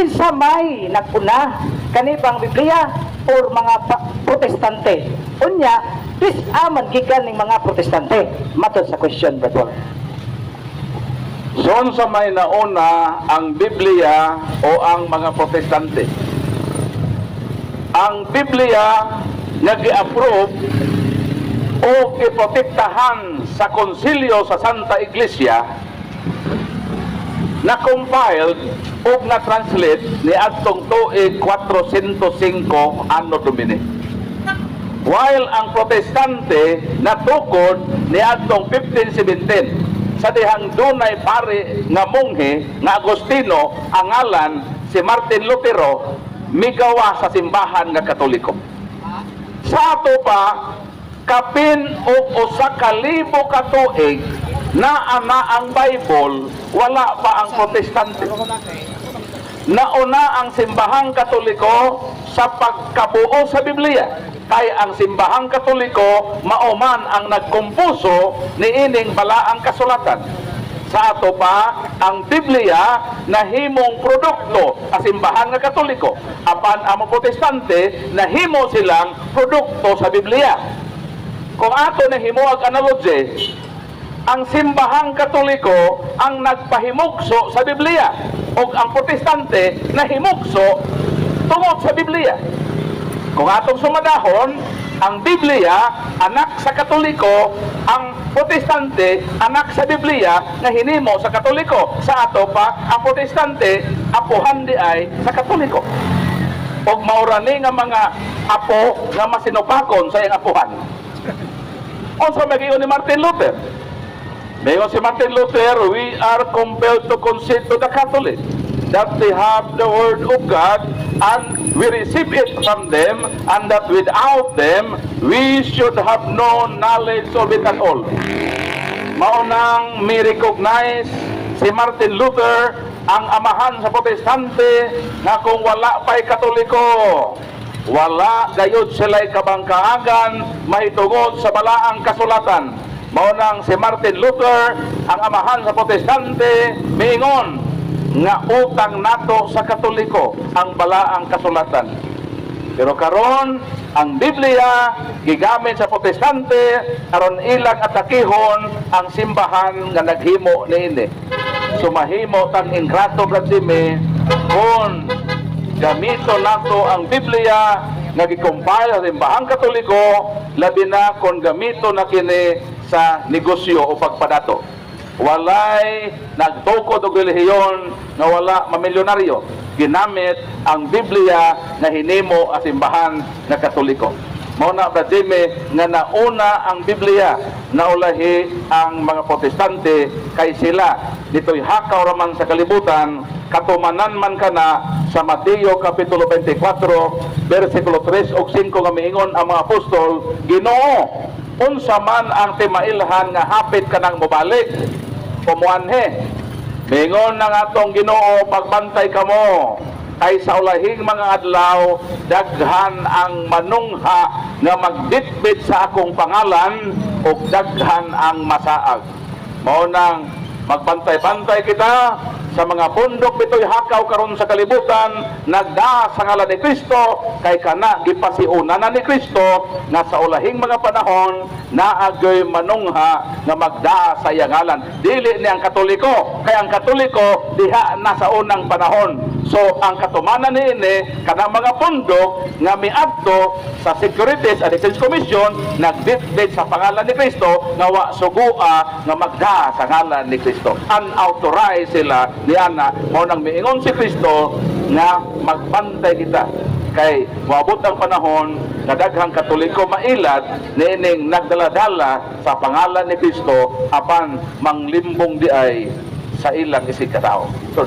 kinsa may naguna kanibang Biblia or mga protestante. Unya, please aman gikan ning mga protestante. Matod sa question, Brother. So, sa may nauna ang Biblia o ang mga protestante? Ang Biblia nga gi-approve o iprotektahan sa konsilyo sa Santa Iglesia na compiled o na-translate ni adtong tuig 405 Anno Domini. While ang protestante natukod ni adtong 1517 sa dihang dunay pare nga monghe nga Agustino ang ngalan si Martin Lutero migawa sa simbahan nga Katoliko. Sa ato pa kapin og usa ka libo ka tuig na ana ang Bible, wala pa ang protestante. Nauna ang simbahang Katoliko sa pagkabuo sa Biblia. Kay ang simbahang Katoliko mauman ang nagkumpuso ni ining balaang kasulatan. Sa ato pa ang Biblia nahimong produkto sa simbahan nga Katoliko. Apan ang protestante nahimo silang produkto sa Biblia. Kung ato nahimuag analogy, ang simbahang Katoliko ang nagpahimugso sa Biblia o ang protestante nahimugso tungod sa Biblia. Kung atong sumadahon, ang Biblia anak sa Katoliko, ang protestante anak sa Biblia na hinimo sa Katoliko. Sa ato pa, ang protestante apuhan di ay sa Katoliko. O maurani nga mga apo nga masinupakon sa iyang apuhan. Unsa magiingon ni Martin Luther? Mayon si Martin Luther, we are compelled to concede to the Catholic that they have the Word of God and we receive it from them, and that without them, we should have no knowledge of it at all. Maunang mi-recognize si Martin Luther ang amahan sa protestante na kung wala pa'y Katoliko, wala gayud sila'y kabangkaagan mahitungod sa balaang kasulatan. Maunang si Martin Luther ang amahan sa protestante miingon nga utang nato sa Katoliko ang balaang kasulatan. Pero karon ang Biblia gigamit sa protestante aron ilang atakihon ang simbahan nga naghimo niini. Sumahimo tang ingrato gradime kung gamito nato ang Biblia nga gi-compile sa simbahang Katoliko, labi na kung gamito na kini sa negosyo o pagpadato. Walay nagtukod og relihiyon nga wala mamilyonaryo. Ginamit ang Biblia na hinimo ang simbahan na Katoliko. Mao na Bradime nga nauna ang Biblia, naulahi ang mga protestante kay sila dito'y hakaw raman sa kalibutan, katumanan man kana sa Mateo Kapitulo 24 versikulo 3 ug 5 nga miingon ang mga apostol, Ginoo, unsa man ang timailhan nga hapit kanang mobalik pumuanhe. Mingon ng atong Ginoo, pagbantay kamo kay sa ulahing mga adlaw daghan ang manungha nga magditbit sa akong pangalan ug daghan ang masaag. Mao nang magbantay-bantay kita sa mga bundok bitoy hakaw karon sa kalibutan, nagdaa sa ngalan ni Kristo, kay kana gipasiuna na ni Kristo nga sa ulahing mga panahon naagay manungha nga magdaa sa iyang ngalan. Dili ni ang Katoliko, kay ang Katoliko diha na sa unang panahon. So ang katumanan niini kanang mga bundok nga miadto sa Securities and Exchange Commission nagditbit sa pangalan ni Kristo nga wa sugua nga magdaa sa ngalan ni Kristo. Unauthorized sila diana. Mao nang miingon si Kristo nga magbantay kita kay moabot ang panahon na daghang Katoliko mailad niining nagdaladala sa pangalan ni Kristo apan manglimbong di ay sa ilang isikatao. Sir,